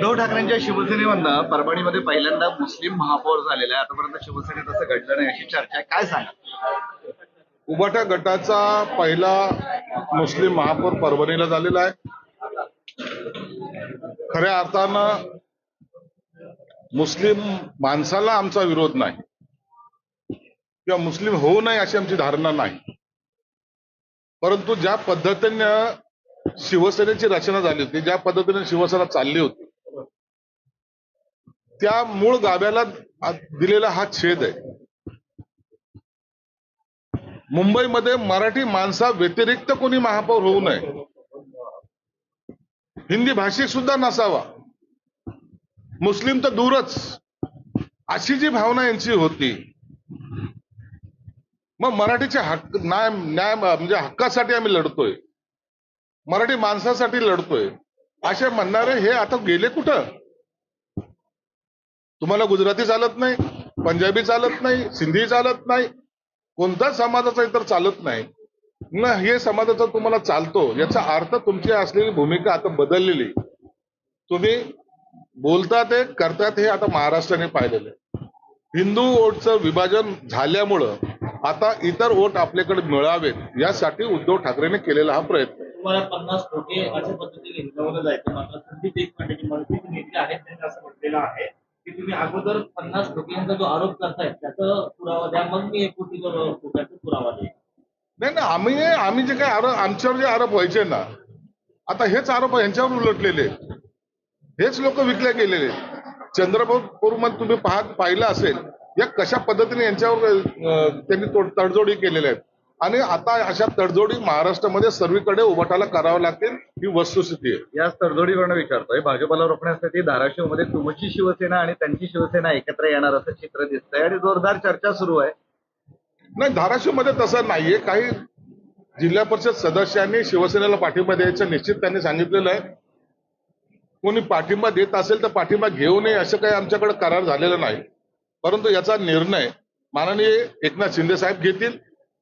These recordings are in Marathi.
उद्धव ठाकरेंच्या शिवसेनेमधनं परभणीमध्ये पहिल्यांदा मुस्लिम महापौर झालेला आहे. आतापर्यंत शिवसेनेत असं घडलं नाही अशी चर्चा आहे, काय सांगा? उभाटा गटाचा पहिला मुस्लिम महापौर परभणीला झालेला आहे. खऱ्या अर्थानं मुस्लिम माणसाला आमचा विरोध नाही किंवा मुस्लिम होऊ नये अशी आमची धारणा नाही, परंतु ज्या पद्धतीने शिवसेनेची रचना झाली होती, ज्या पद्धतीने शिवसेना चालली होती, त्या मूळ गाभ्याला दिलेला हा छेद आहे. मुंबईमध्ये मराठी माणसा व्यतिरिक्त कोणी महापौर होऊ नये, हिंदी भाषिक सुद्धा नसावा, मुस्लिम तर दूरच, अशी जी भावना यांची होती. मग मराठीचे हक्क न्याय म्हणजे हक्कासाठी आम्ही लढतोय, मराठी माणसासाठी लढतोय असे म्हणणारे हे आता गेले कुठं? तुम्हाला गुजराती चालत नाही, पंजाबी चालत नाही, सिंधी चालत नाही, कोणताच समाजाचा इतर चालत नाही ना, हे समाजाचा तुम्हाला चालतो याचा अर्थ तुमची असलेली भूमिका आता बदललेली. तुम्ही बोलता ते करतात हे आता महाराष्ट्राने पाहिलेलं आहे. हिंदू वोटचं विभाजन झाल्यामुळं आता इतर वोट आपल्याकडे मिळावेत यासाठी उद्धव ठाकरेंने केलेला हा प्रयत्न आहे. तुम्हाला 50 कोटी अशा पद्धतीने हिंदवलं जायचं, मात्र संदीप देशपांडेची मनसेचे नेते आहेत त्यांनी असं म्हटलेलं आहे की तुम्ही अगोदर 50 कोटींचा जो आरोप करतायत त्याचा पुरावा द्या, मग मी 1 कोटी रुपयाचा पुरावा देईन. नाही, आम्ही जे काही आरोप, आमच्यावर जे आरोप व्हायचे ना, आता हेच आरोप यांच्यावर उलटलेले, हेच लोक विकले गेलेले. चंद्रपूरमध्ये तुम्ही पाहिलं असेल या कशा पद्धतीने यांच्यावर त्यांनी तडजोडी केलेल्या आहेत, आणि आता अशा तडजोडी महाराष्ट्रामध्ये सर्वीकडे उभाटाला करावं लागतील ही वस्तुस्थिती आहे. याच तडजोडीवरनं विचारतोय, भाजपला रोखण्यासाठी धाराशिवमध्ये तुमची शिवसेना आणि त्यांची शिवसेना एकत्र येणार असं चित्र दिसतंय आणि जोरदार चर्चा सुरू आहे. नाही, धाराशिवमध्ये तसं नाहीये. काही जिल्हा परिषद सदस्यांनी शिवसेनेला पाठिंबा द्यायचं निश्चित त्यांनी सांगितलेलं आहे. कोणी पाठिंबा देत असेल तर पाठिंबा घेऊ नये असं काही आमच्याकडे करार झालेला नाही, परंतु याचा निर्णय माननीय एकनाथ शिंदे साहेब घेतील,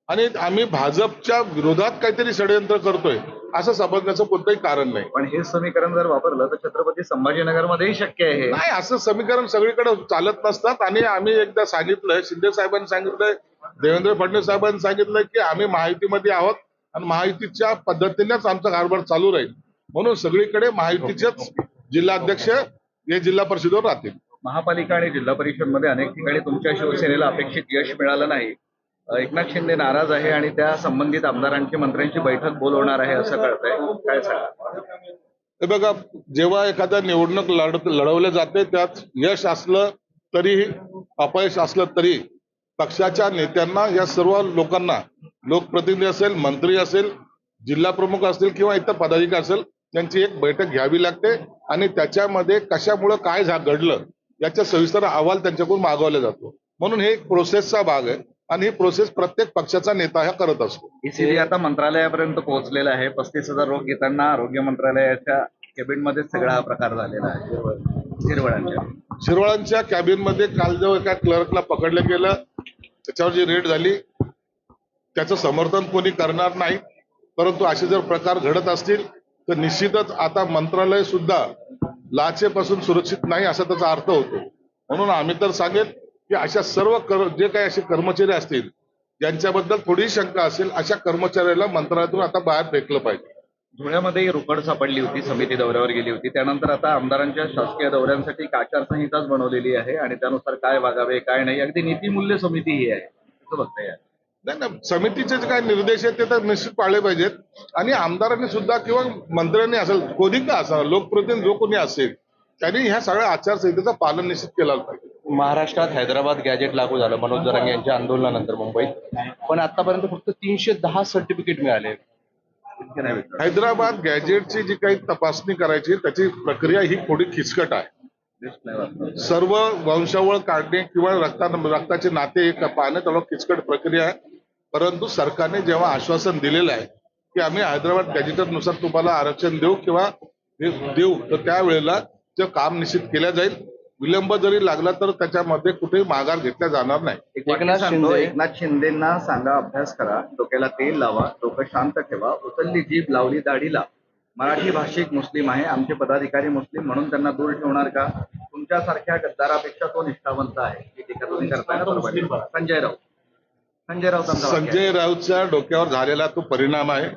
आणि आम्ही भाजपच्या विरोधात काहीतरी षडयंत्र करतोय असं समजण्याचं कोणतंही कारण नाही. पण हे समीकरण जर वापरलं तर छत्रपती संभाजीनगरमध्येही शक्य आहे. नाही, असं समीकरण सगळीकडे चालत नसतात. आणि आम्ही एकदा सांगितलंय, शिंदे साहेबांनी सांगितलंय, देवेंद्र फडणवीस साहेबांनी सांगितलंय की आम्ही महायुतीमध्ये आहोत आणि महायुतीच्या पद्धतीनेच आमचा कारभार चालू राहील, म्हणून सगळीकडे महायुतीचेच जिल्हाध्यक्ष हे जिल्हा परिषदेवर राहतील. महापालिका आणि जिल्हा परिषदमध्ये अनेक ठिकाणी तुमच्या शिवसेनेला अपेक्षित यश मिळालं नाही. एकनाथ शिंदे नाराज आहे आणि त्या संबंधित आमदारांची मंत्र्यांची बैठक बोलवणार आहे असं कळतंय, काय सांगा? हे बघा, जेव्हा एखाद्या निवडणूक लढवल्या जाते त्यात यश असलं तरीही अपयश असलं तरी पक्षाच्या नेत्यांना, या सर्व लोकांना, लोकप्रतिनिधी असेल, मंत्री असेल, जिल्हा प्रमुख असतील किंवा इतर पदाधिकारी असेल, त्यांची एक बैठक घ्यावी लागते आणि त्याच्यामध्ये कशामुळं काय घडलं याचा सविस्तर अहवाल त्यांच्याकडून मागवला जातो. म्हणून हे एक प्रोसेसचा भाग आहे आणि ही प्रोसेस प्रत्येक पक्षाचा नेता हा करत असतो. ईसीडी आता मंत्रालयापर्यंत पोहोचलेला आहे. 35,000 रोग घेताना आरोग्य मंत्रालयाच्या कॅबिनमध्ये सगळा हा प्रकार झालेला आहे. शिरवळांच्या कॅबिनमध्ये काल जेव्हा एका क्लर्कला पकडलं गेलं, त्याच्यावर जी रेड झाली त्याचं समर्थन कोणी करणार नाही, परंतु असे जर प्रकार घडत असतील तर निश्चितच आता मंत्रालय सुद्धा लाचेपासून सुरक्षित नाही असा त्याचा अर्थ होतो. म्हणून आम्ही तर सांगेन की अशा सर्व जे काही असे कर्मचारी असतील ज्यांच्याबद्दल थोडी शंका असेल, अशा कर्मचाऱ्याला मंत्रालयातून आता बाहेर फेकलं पाहिजे. धुळ्यामध्ये रोकड सापडली होती, समिती दौऱ्यावर गेली होती, त्यानंतर आता आमदारांच्या शासकीय दौऱ्यांसाठी एक आचारसंहिताच बनवलेली आहे आणि त्यानुसार काय वागावे काय नाही, अगदी नीतिमूल्य समिती ही आहे असं बघता येईल. नाही, समितीचे जे काही निर्देश आहेत ते तर निश्चित पाळले पाहिजेत, आणि आमदारांनी सुद्धा किंवा मंत्र्यांनी असेल, कोणी का असेल, लोकप्रतिनिधी जो कोणी असेल त्यांनी ह्या सगळ्या आचारसंहितेचं पालन निश्चित केलं पाहिजे. महाराष्ट्रात हैदराबाद गॅजेट लागू झालं मनोज जरांगे यांच्या आंदोलनानंतर मुंबईत, पण आतापर्यंत फक्त 310 सर्टिफिकेट मिळाले. हैदराबाद गॅजेटची जी काही तपासणी करायची त्याची प्रक्रिया ही थोडी किचकट आहे. सर्व वंशावळ काढणे किंवा रक्ताचे नाते पाहणे त्याला किचकट प्रक्रिया आहे. परंतु सरकारने जेव्हा आश्वासन दिलेलं आहे की आम्ही हैदराबाद गॅजेटनुसार तुम्हाला आरक्षण देऊ किंवा देऊ, तर त्यावेळेला ते काम निश्चित केलं जाईल. विलंब जरी लागला तर त्याच्यामध्ये कुठेही माघार घेतला जाणार नाही. एकनाथ शिंदेना सांगा, अभ्यास करा, डोक्याला तेल लावा, डोकं शांत ठेवा, उचलली जीभ लावली दाढीला, मराठी भाषिक मुस्लिम आहे, आमचे पदाधिकारी मुस्लिम म्हणून त्यांना दूर ठेवणार का? तुमच्यासारख्या गद्दारापेक्षा तो निष्ठावंत आहे ही टीका तुम्ही करताय ना बरोबर आहे. संजय राऊतांचा वाक्य आहे. संजय राऊतच्या डोक्यावर झालेला तो परिणाम आहे.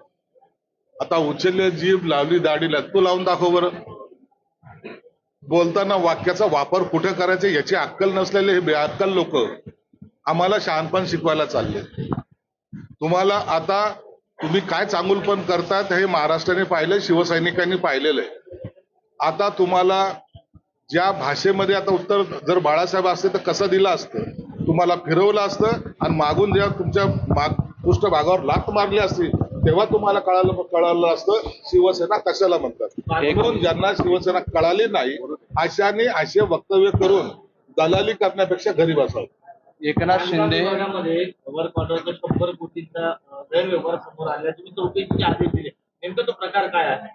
आता उचलले जीभ लावली दाढीला, तू लावून दाखव बरं. बोलताना वाक्याचा वापर कुठे करायचा याची अक्कल नसलेले हे बेअक्कल लोक आम्हाला शहाणपण शिकवायला चालले. तुम्हाला आता तुम्ही काय चांगुलपण करतात हे महाराष्ट्राने पाहिलं, शिवसैनिकांनी पाहिलेलं आहे. आता तुम्हाला ज्या भाषेमध्ये आता उत्तर जर बाळासाहेब असते तर कसं दिलं असतं, तुम्हाला फिरवलं असतं आणि मागून जेव्हा तुमच्या पृष्ठभागावर लाथ मारली असती तेव्हा तुम्हाला कळालं असतं शिवसेना कशाला म्हणतात. म्हणून ज्यांना शिवसेना कळाली नाही अशाने असे वक्तव्य करून दलाली करण्यापेक्षा घरी बसावं. एकनाथ शिंदे मध्ये वर्क ऑर्डरचा 100 कोटींचा गैरव्यवहार समोर आला, तुम्ही चौकशीचे आदेश दिले, नेमका तो प्रकार काय आहे?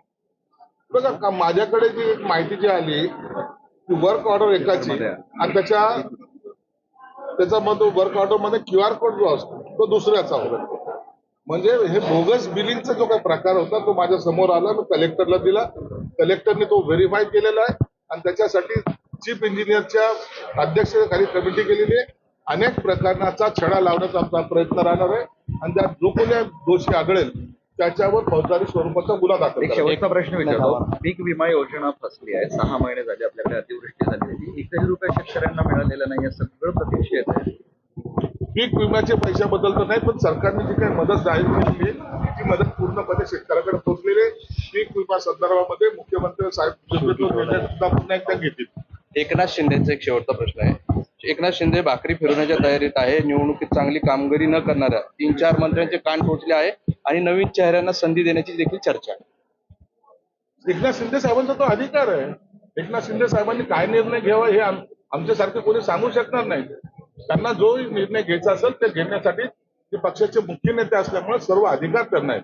बघा का माझ्याकडे जी एक माहिती जी आली की वर्क ऑर्डर एकाची आणि त्याच्यामध्ये वर्क ऑर्डर मध्ये QR कोड जो असतो तो दुसऱ्याचा होता. म्हणजे हे बोगस बिलिंगचा जो काही प्रकार होता तो माझ्या समोर आला, मी कलेक्टरला दिला, कलेक्टरने तो व्हेरीफाय केलेला आहे आणि त्याच्यासाठी चीफ इंजिनियरच्या अध्यक्षतेखाली कमिटी केलेली आहे. अनेक प्रकारचा छडा लावण्याचा आमचा प्रयत्न राहणार आहे आणि त्यात जो कोणी दोषी आढळेल त्याच्यावर फौजदारी स्वरूपाचा गुन्हा दाखल एक करावा. शेवटचा प्रश्न विचारतो. पीक विमा योजना फसली आहे, 6 महिने झाले आपल्याकडे अतिवृष्टी झालेली, एकही रुपया शेतकऱ्यांना मिळालेला नाही, सगळं प्रतीक्षेत आहे. पीक विम्याच्या पैशाबद्दल तर नाही, पण सरकारने जी काही मदत जाहीर केली ती मदत पूर्णपणे शेतकऱ्याकडे पोहोचलेली आहे. पीक विमा संदर्भामध्ये मुख्यमंत्री साहेब निर्णय सुद्धा पुन्हा एकदा घेतील. एकनाथ शिंदेचा एक शेवटचा प्रश्न आहे. एकनाथ शिंदे भाकरी फिरवण्याच्या तयारीत आहे. निवडणुकीत चांगली कामगिरी न करणाऱ्या 3-4 मंत्र्यांचे कान टोचले आहे आणि नवीन चेहऱ्यांना संधी देण्याची देखील चर्चा आहे. एकनाथ शिंदे साहेबांचा तो अधिकार आहे. एकनाथ शिंदे साहेबांनी काय निर्णय घ्यावा हे आमच्यासारखे कोणी सांगू शकणार नाही. त्यांना जो निर्णय घ्यायचा असेल ते घेण्यासाठी ते पक्षाचे मुख्य नेते असल्यामुळे सर्व अधिकार त्यांना आहेत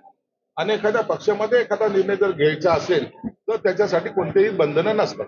आणि एखाद्या पक्षामध्ये एखादा निर्णय जर घ्यायचा असेल तर त्याच्यासाठी कोणतेही बंधनं नसतात.